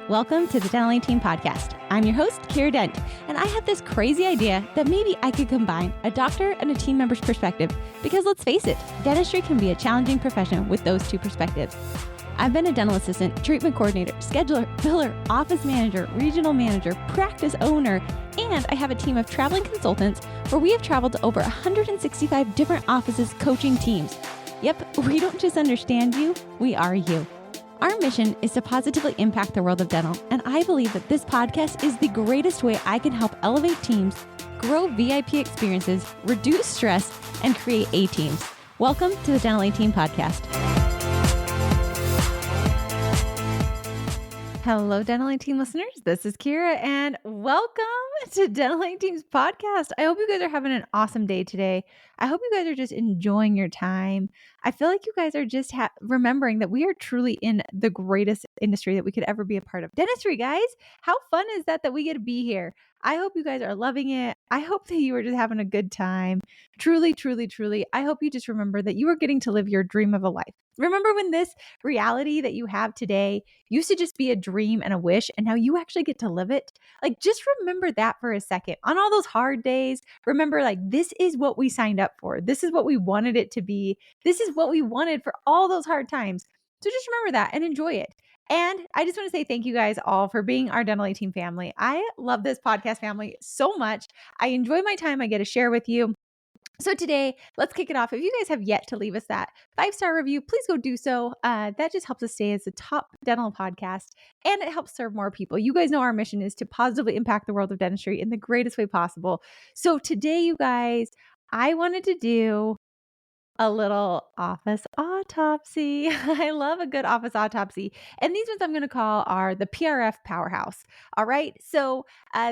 Welcome to the Dental Team Podcast. I'm your host, Kiera Dent, and I have this crazy idea that maybe I could combine a doctor and a team member's perspective because let's face it, dentistry can be a challenging profession with those two perspectives. I've been a dental assistant, treatment coordinator, scheduler, biller, office manager, regional manager, practice owner, and I have a team of traveling consultants where we have traveled to over 165 different offices coaching teams. Yep, we don't just understand you, we are you. Our mission is to positively impact the world of dental, and I believe that this podcast is the greatest way I can help elevate teams, grow VIP experiences, reduce stress, and create A-teams. Welcome to the Dental A-Team Podcast. Hello, Dental A-Team listeners. This is Kiera, and welcome to Dental A-Team's podcast. I hope you guys are having an awesome day today. I hope you guys are just enjoying your time. I feel like you guys are just remembering that we are truly in the greatest industry that we could ever be a part of. Dentistry, guys. How fun is that we get to be here? I hope you guys are loving it. I hope that you are just having a good time. Truly, truly, truly. I hope you just remember that you are getting to live your dream of a life. Remember when this reality that you have today used to just be a dream and a wish, and now you actually get to live it? Like, just remember that for a second. On all those hard days, remember, like, this is what we signed up for. This is what we wanted it to be. This is what we wanted for all those hard times. So just remember that and enjoy it. And I just want to say thank you guys all for being our Dental A-Team family. I love this podcast family so much. I enjoy my time I get to share with you. So today, let's kick it off. If you guys have yet to leave us that 5-star review, please go do so. That just helps us stay as the top dental podcast, and it helps serve more people. You guys know our mission is to positively impact the world of dentistry in the greatest way possible. So today, you guys, I wanted to do a little office autopsy. I love a good office autopsy. And these ones I'm going to call are the PRF Powerhouse. All right. So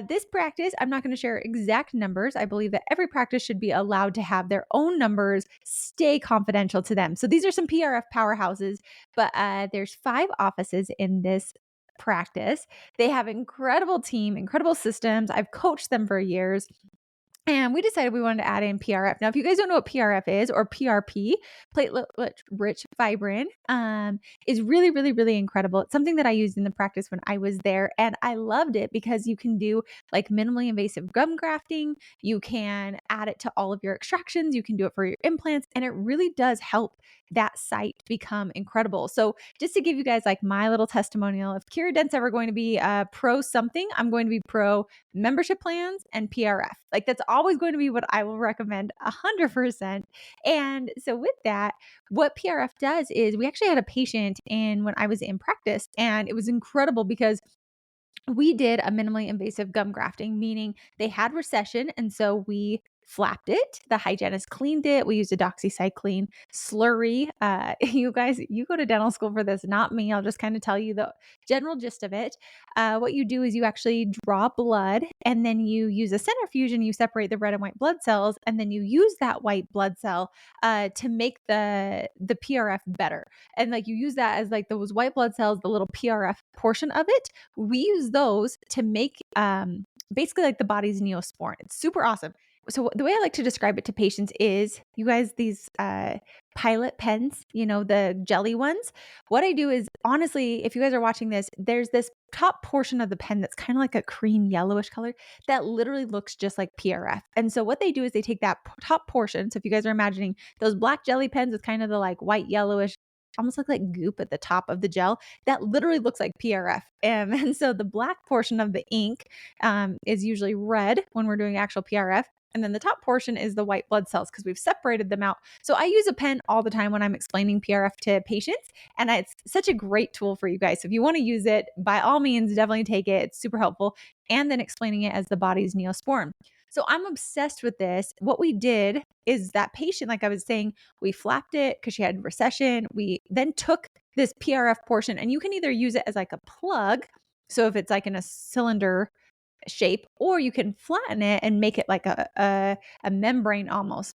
this practice, I'm not going to share exact numbers. I believe that every practice should be allowed to have their own numbers, stay confidential to them. So these are some PRF powerhouses, but there's 5 offices in this practice. They have incredible team, incredible systems. I've coached them for years. And we decided we wanted to add in PRF. Now, if you guys don't know what PRF is, or PRP, platelet-rich fibrin, is really, really, really incredible. It's something that I used in the practice when I was there, and I loved it because you can do like minimally invasive gum grafting. You can add it to all of your extractions. You can do it for your implants, and it really does help that site become incredible. So just to give you guys like my little testimonial, if Kiera Dent's ever going to be pro something, I'm going to be pro membership plans and PRF. Like, that's always going to be what I will recommend 100%. And so with that, what PRF does is we actually had a patient when I was in practice, and it was incredible because we did a minimally invasive gum grafting, meaning they had recession. And so we flapped it. The hygienist cleaned it. We used a doxycycline slurry. You guys, you go to dental school for this, not me. I'll just kind of tell you the general gist of it. What you do is you actually draw blood, and then you use a centrifuge and you separate the red and white blood cells. And then you use that white blood cell to make the PRF better. And like you use that as like those white blood cells, the little PRF portion of it. We use those to make basically like the body's neosporin. It's super awesome. So the way I like to describe it to patients is, you guys, these pilot pens, you know, the jelly ones. What I do is, honestly, if you guys are watching this, there's this top portion of the pen that's kind of like a cream yellowish color that literally looks just like PRF. And so what they do is they take that top portion. So if you guys are imagining those black jelly pens with kind of the like white yellowish, almost look like goop at the top of the gel, that literally looks like PRF. And so the black portion of the ink is usually red when we're doing actual PRF. And then the top portion is the white blood cells because we've separated them out. So I use a pen all the time when I'm explaining PRF to patients, and it's such a great tool for you guys. So if you want to use it, by all means, definitely take it. It's super helpful. And then explaining it as the body's neosporin. So I'm obsessed with this. What we did is that patient, like I was saying, we flapped it because she had recession. We then took this PRF portion, and you can either use it as like a plug. So if it's like in a cylinder shape, or you can flatten it and make it like a membrane almost.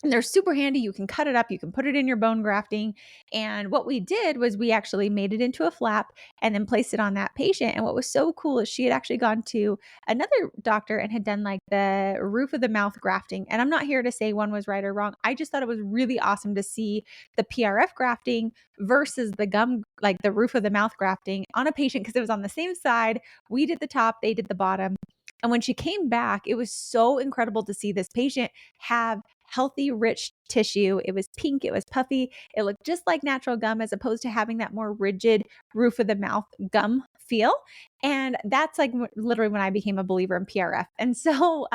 And they're super handy. You can cut it up, you can put it in your bone grafting. And what we did was we actually made it into a flap and then placed it on that patient. And what was so cool is she had actually gone to another doctor and had done like the roof of the mouth grafting. And I'm not here to say one was right or wrong. I just thought it was really awesome to see the PRF grafting versus the gum, like the roof of the mouth grafting on a patient because it was on the same side. We did the top, they did the bottom. And when she came back, it was so incredible to see this patient have healthy, rich tissue. It was pink, it was puffy, it looked just like natural gum as opposed to having that more rigid roof of the mouth gum feel. And that's like literally when I became a believer in PRF. And so,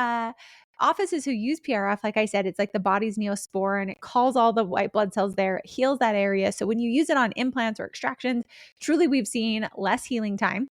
offices who use PRF, like I said, it's like the body's neosporin. It calls all the white blood cells there, it heals that area. So when you use it on implants or extractions, truly we've seen less healing time,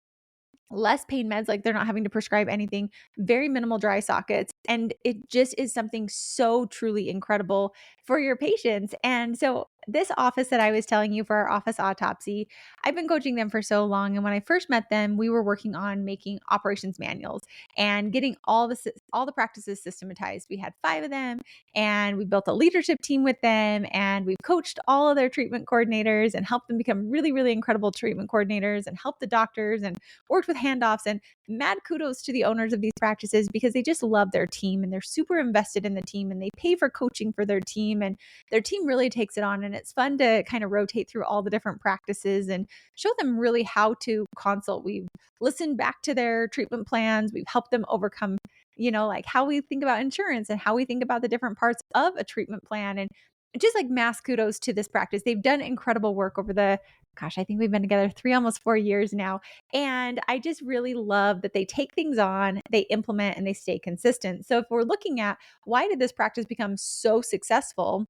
less pain meds, like they're not having to prescribe anything, very minimal dry sockets. And it just is something so truly incredible for your patients. And so, this office that I was telling you for our office autopsy, I've been coaching them for so long. And when I first met them, we were working on making operations manuals and getting all the practices systematized. We had 5 of them and we built a leadership team with them and we've coached all of their treatment coordinators and helped them become really, really incredible treatment coordinators and helped the doctors and worked with handoffs. And mad kudos to the owners of these practices because they just love their team and they're super invested in the team and they pay for coaching for their team and their team really takes it on. And it's fun to kind of rotate through all the different practices and show them really how to consult. We've listened back to their treatment plans. We've helped them overcome, like how we think about insurance and how we think about the different parts of a treatment plan. And just like mass kudos to this practice. They've done incredible work over I think we've been together almost 4 years now. And I just really love that they take things on, they implement, and they stay consistent. So if we're looking at why did this practice become so successful?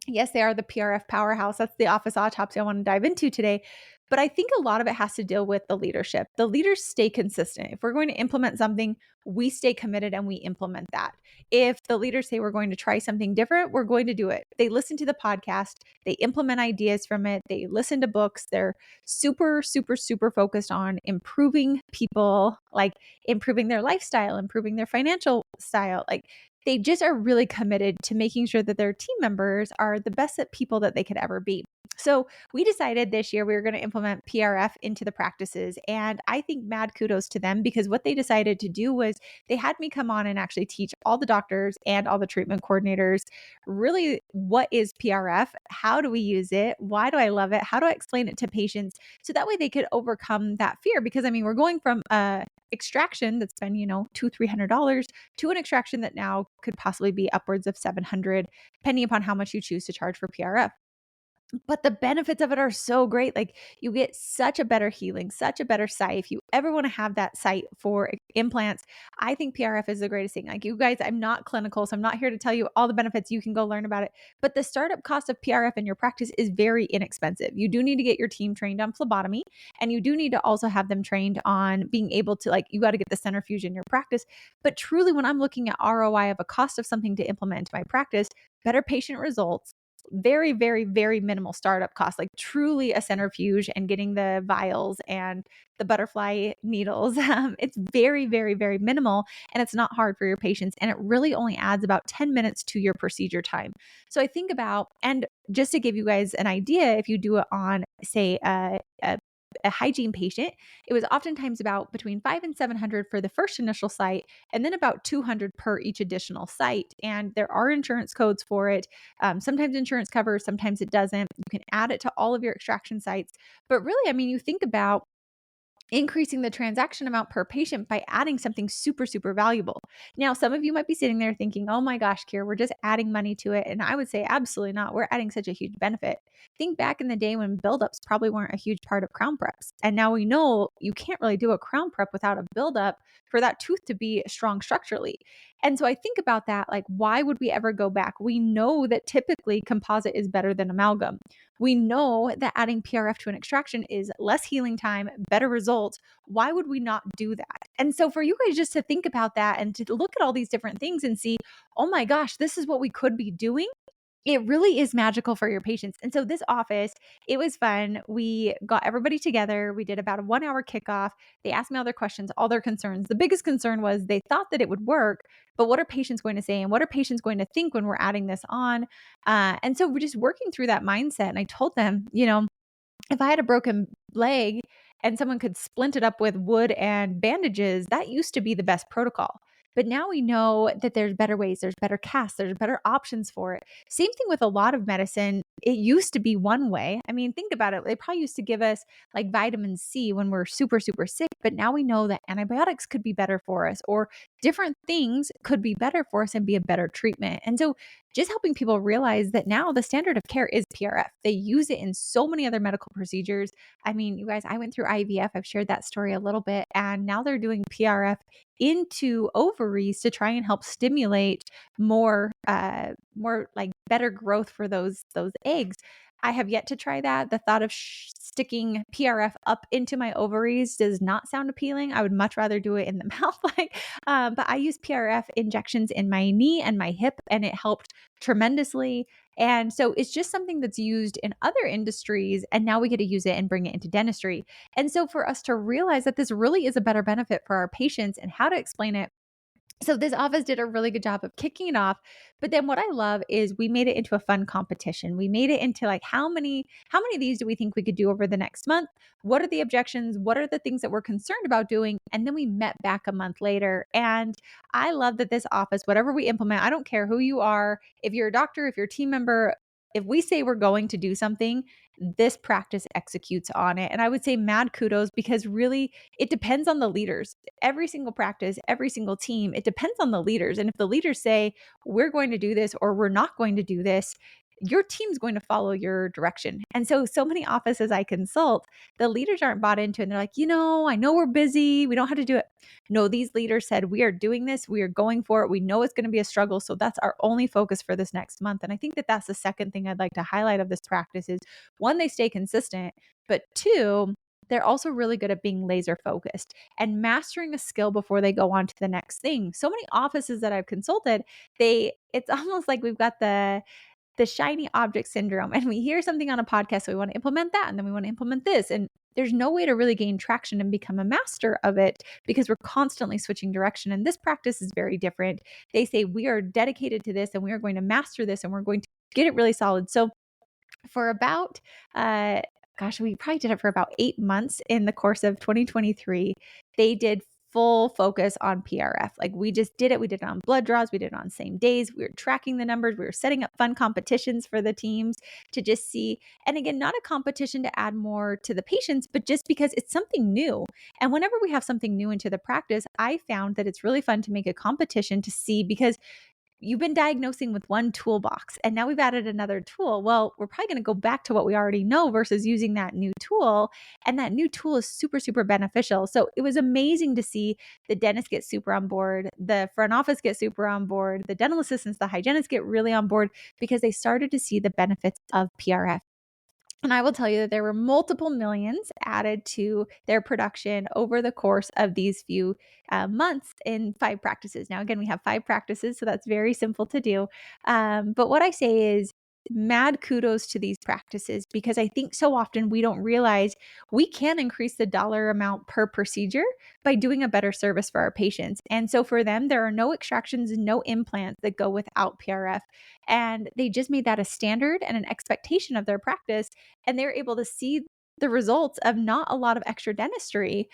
Yes, they are the PRF powerhouse. That's the office autopsy I want to dive into today. But I think a lot of it has to deal with the leadership. The leaders stay consistent. If we're going to implement something, we stay committed and we implement that. If the leaders say we're going to try something different, we're going to do it. They listen to the podcast, they implement ideas from it, they listen to books. They're super, super, super focused on improving people, like improving their lifestyle, improving their financial style. Like they just are really committed to making sure that their team members are the best at people that they could ever be. So we decided this year we were going to implement PRF into the practices. And I think mad kudos to them because what they decided to do was they had me come on and actually teach all the doctors and all the treatment coordinators really what is PRF? How do we use it? Why do I love it? How do I explain it to patients? So that way they could overcome that fear. Because I mean, we're going from a extraction that's been, $200-$300 to an extraction that now could possibly be upwards of 700, depending upon how much you choose to charge for PRF. But the benefits of it are so great. Like you get such a better healing, such a better sight. If you ever want to have that sight for implants, I think PRF is the greatest thing. Like you guys, I'm not clinical, so I'm not here to tell you all the benefits. You can go learn about it. But the startup cost of PRF in your practice is very inexpensive. You do need to get your team trained on phlebotomy, and you do need to also have them trained on being able to, like, you got to get the centrifuge in your practice. But truly, when I'm looking at ROI of a cost of something to implement into my practice, better patient results, very, very, very minimal startup cost, like truly a centrifuge and getting the vials and the butterfly needles. It's very, very, very minimal and it's not hard for your patients. And it really only adds about 10 minutes to your procedure time. So I think about, and just to give you guys an idea, if you do it on, say, a hygiene patient, it was oftentimes about between 5 and 700 for the first initial site, and then about 200 per each additional site. And there are insurance codes for it. Sometimes insurance covers, sometimes it doesn't. You can add it to all of your extraction sites. But really, I mean, you think about increasing the transaction amount per patient by adding something super, super valuable. Now, some of you might be sitting there thinking, oh my gosh, Kiera, we're just adding money to it. And I would say, absolutely not. We're adding such a huge benefit. Think back in the day when buildups probably weren't a huge part of crown preps. And now we know you can't really do a crown prep without a buildup for that tooth to be strong structurally. And so I think about that, like, why would we ever go back? We know that typically composite is better than amalgam. We know that adding PRF to an extraction is less healing time, better results. Why would we not do that? And so for you guys just to think about that and to look at all these different things and see, oh my gosh, this is what we could be doing. it really is magical for your patients. And so this office, it was fun. We got everybody together. We did about a 1 hour kickoff. They asked me all their questions, all their concerns. The biggest concern was they thought that it would work, but what are patients going to say? And what are patients going to think when we're adding this on? And so we're just working through that mindset. And I told them, if I had a broken leg and someone could splint it up with wood and bandages, that used to be the best protocol. But now we know that there's better ways, there's better casts, there's better options for it. Same thing with a lot of medicine. It used to be one way. I mean, think about it. They probably used to give us like vitamin C when we're super, super sick, but now we know that antibiotics could be better for us, or different things could be better for us and be a better treatment. And so just helping people realize that now the standard of care is PRF. They use it in so many other medical procedures. I mean, you guys, I went through IVF. I've shared that story a little bit, and now they're doing PRF into ovaries to try and help stimulate more like better growth for those eggs. I have yet to try that. The thought of sticking PRF up into my ovaries does not sound appealing. I would much rather do it in the mouth. But I use PRF injections in my knee and my hip, and it helped tremendously. And so it's just something that's used in other industries, and now we get to use it and bring it into dentistry. And so for us to realize that this really is a better benefit for our patients and how to explain it, so this office did a really good job of kicking it off. But then what I love is we made it into a fun competition. We made it into like how many of these do we think we could do over the next month? What are the objections? What are the things that we're concerned about doing? And then we met back a month later. And I love that this office, whatever we implement, I don't care who you are, if you're a doctor, if you're a team member, if we say we're going to do something, this practice executes on it. And I would say mad kudos, because really it depends on the leaders. Every single practice, every single team, it depends on the leaders. And if the leaders say, we're going to do this or we're not going to do this, your team's going to follow your direction. And so many offices I consult, the leaders aren't bought into it. And they're like, I know we're busy. We don't have to do it. No, these leaders said, we are doing this. We are going for it. We know it's going to be a struggle. So that's our only focus for this next month. And I think that that's the second thing I'd like to highlight of this practice is, one, they stay consistent, but two, they're also really good at being laser focused and mastering a skill before they go on to the next thing. So many offices that I've consulted, it's almost like we've got the shiny object syndrome, and we hear something on a podcast, so we want to implement that, and then we want to implement this, and there's no way to really gain traction and become a master of it because we're constantly switching direction. And this practice is very different. They say we are dedicated to this and we are going to master this and we're going to get it really solid. So for about we probably did it for about 8 months in the course of 2023. They did full focus on PRF. Like we just did it. We did it on blood draws. We did it on same days. We were tracking the numbers. We were setting up fun competitions for the teams to just see. And again, not a competition to add more to the patients, but just because it's something new. And whenever we have something new into the practice, I found that it's really fun to make a competition to see, because you've been diagnosing with one toolbox and now we've added another tool. Well, we're probably going to go back to what we already know versus using that new tool. And that new tool is super, super beneficial. So it was amazing to see the dentist get super on board, the front office get super on board, the dental assistants, the hygienists get really on board because they started to see the benefits of PRF. And I will tell you that there were multiple millions added to their production over the course of these few months in 5 practices. Now, again, we have 5 practices, so that's very simple to do. But what I say is, mad kudos to these practices, because I think so often we don't realize we can increase the dollar amount per procedure by doing a better service for our patients. And so for them, there are no extractions and no implants that go without PRF. And they just made that a standard and an expectation of their practice. And they're able to see the results of not a lot of extra dentistry,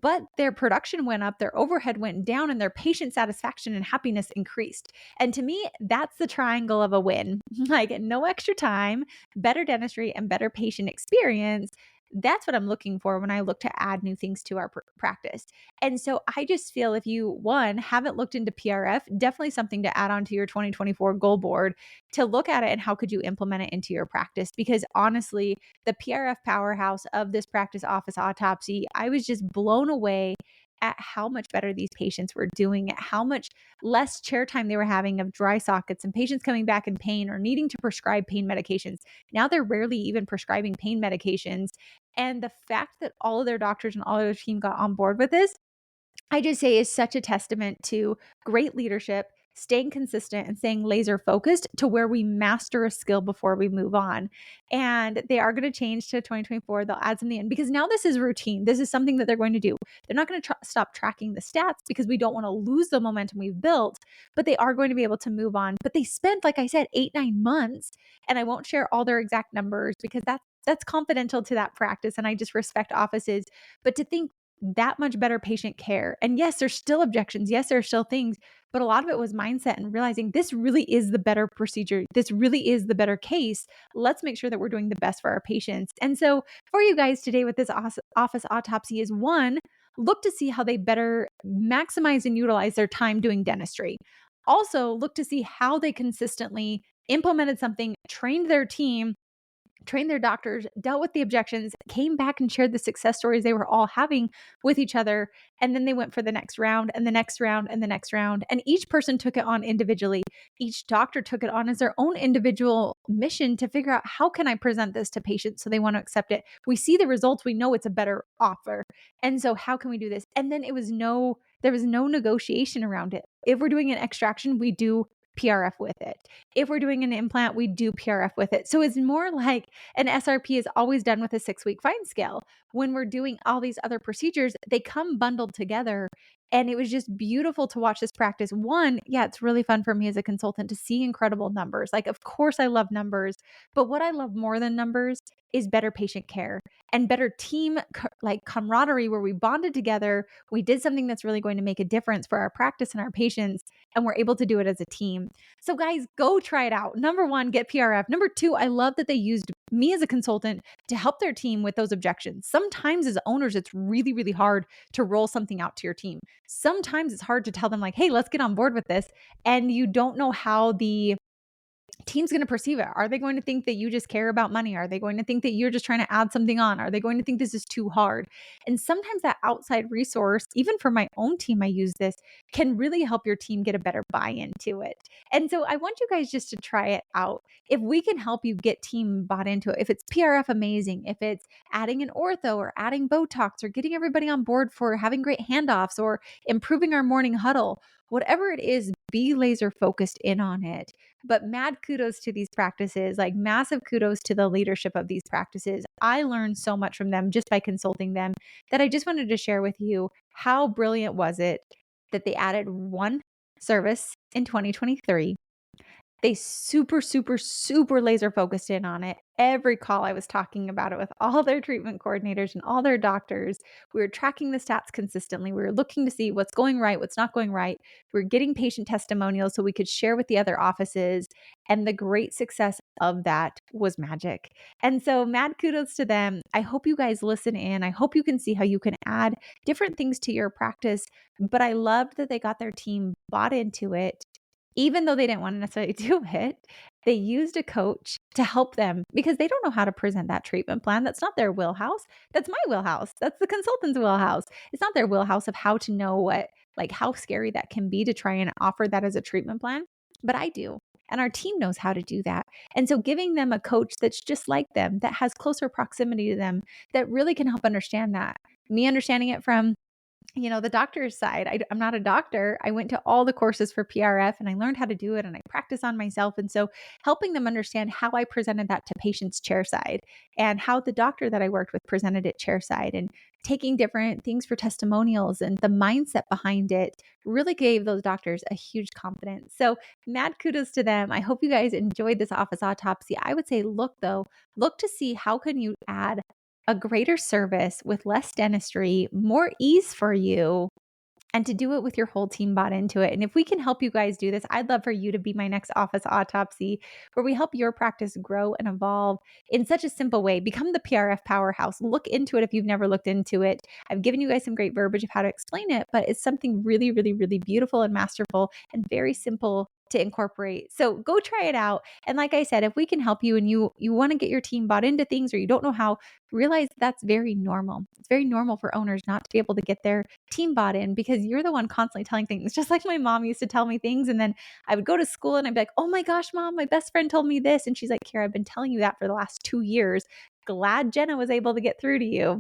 but their production went up, their overhead went down, and their patient satisfaction and happiness increased. And to me, that's the triangle of a win. Like no extra time, better dentistry, and better patient experience. That's what I'm looking for when I look to add new things to our practice. And so I just feel, if you, one, haven't looked into PRF, definitely something to add on to your 2024 goal board to look at it and how could you implement it into your practice. Because honestly, the PRF powerhouse of this practice office, Autopsy, I was just blown away at how much better these patients were doing, at how much less chair time they were having of dry sockets and patients coming back in pain or needing to prescribe pain medications. Now they're rarely even prescribing pain medications. And the fact that all of their doctors and all of their team got on board with this, I just say is such a testament to great leadership, staying consistent and staying laser focused to where we master a skill before we move on. And they are going to change to 2024. They'll add something in because now this is routine. This is something that they're going to do. They're not going to stop tracking the stats because we don't want to lose the momentum we've built, but they are going to be able to move on. But they spent, like I said, 8-9 months, and I won't share all their exact numbers because that's confidential to that practice. And I just respect offices, but to think that much better patient care. And yes, there's still objections. Yes, there are still things, but a lot of it was mindset and realizing this really is the better procedure. This really is the better case. Let's make sure that we're doing the best for our patients. And so for you guys today with this office autopsy is one, look to see how they better maximize and utilize their time doing dentistry. Also, look to see how they consistently implemented something, trained their team, trained their doctors, dealt with the objections, came back and shared the success stories they were all having with each other. And then they went for the next round and the next round and the next round. And each person took it on individually. Each doctor took it on as their own individual mission to figure out, how can I present this to patients so they want to accept it? We see the results. We know it's a better offer. And so how can we do this? And then there was no negotiation around it. If we're doing an extraction, we do PRF with it. If we're doing an implant, we do PRF with it. So it's more like an SRP is always done with a 6-week fine scale. When we're doing all these other procedures, they come bundled together. And it was just beautiful to watch this practice. One, yeah, it's really fun for me as a consultant to see incredible numbers. Like, of course, I love numbers, but what I love more than numbers is better patient care and better team like camaraderie where we bonded together. We did something that's really going to make a difference for our practice and our patients, and we're able to do it as a team. So guys, go try it out. Number one, get PRF. Number two, I love that they used me as a consultant to help their team with those objections. Sometimes as owners, it's really, really hard to roll something out to your team. Sometimes it's hard to tell them like, hey, let's get on board with this. And you don't know how the team's going to perceive it. Are they going to think that you just care about money? Are they going to think that you're just trying to add something on? Are they going to think this is too hard? And sometimes that outside resource, even for my own team, I use this, can really help your team get a better buy-in to it. And so I want you guys just to try it out. If we can help you get team bought into it, if it's PRF, amazing. If it's adding an ortho or adding Botox or getting everybody on board for having great handoffs or improving our morning huddle, whatever it is, be laser focused in on it. But mad kudos to these practices, like massive kudos to the leadership of these practices. I learned so much from them just by consulting them that I just wanted to share with you. How brilliant was it that they added one service in 2023? They super, super, super laser focused in on it. Every call I was talking about it with all their treatment coordinators and all their doctors. We were tracking the stats consistently. We were looking to see what's going right, what's not going right. We were getting patient testimonials so we could share with the other offices. And the great success of that was magic. And so mad kudos to them. I hope you guys listen in. I hope you can see how you can add different things to your practice. But I loved that they got their team bought into it. Even though they didn't want to necessarily do it, they used a coach to help them because they don't know how to present that treatment plan. That's not their wheelhouse. That's my wheelhouse. That's the consultant's wheelhouse. It's not their wheelhouse of how to know how scary that can be to try and offer that as a treatment plan. But I do. And our team knows how to do that. And so giving them a coach that's just like them, that has closer proximity to them, that really can help understand that. Me understanding it from the doctor's side. I'm not a doctor. I went to all the courses for PRF and I learned how to do it and I practice on myself. And so helping them understand how I presented that to patients chair side and how the doctor that I worked with presented it chair side and taking different things for testimonials and the mindset behind it really gave those doctors a huge confidence. So mad kudos to them. I hope you guys enjoyed this office autopsy. I would say, look to see how can you add a greater service with less dentistry, more ease for you, and to do it with your whole team bought into it. And if we can help you guys do this, I'd love for you to be my next office autopsy where we help your practice grow and evolve in such a simple way. Become the PRF powerhouse. Look into it if you've never looked into it. I've given you guys some great verbiage of how to explain it, but it's something really, really, really beautiful and masterful and very simple to incorporate. So go try it out. And like I said, if we can help you and you want to get your team bought into things or you don't know how, realize that's very normal. It's very normal for owners not to be able to get their team bought in because you're the one constantly telling things. Just like my mom used to tell me things and then I would go to school and I'd be like, oh my gosh, mom, my best friend told me this. And she's like, Kiera, I've been telling you that for the last 2 years. Glad Jenna was able to get through to you.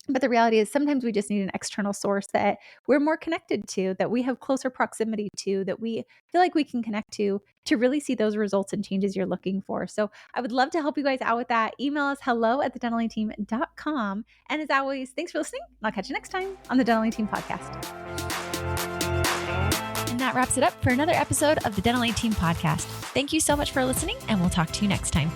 But the reality is sometimes we just need an external source that we're more connected to, that we have closer proximity to, that we feel like we can connect to really see those results and changes you're looking for. So I would love to help you guys out with that. Email us hello@thedentaling.com. And as always, thanks for listening. I'll catch you next time on the Dentaling Team Podcast. And that wraps it up for another episode of the Dentaling Team Podcast. Thank you so much for listening, and we'll talk to you next time.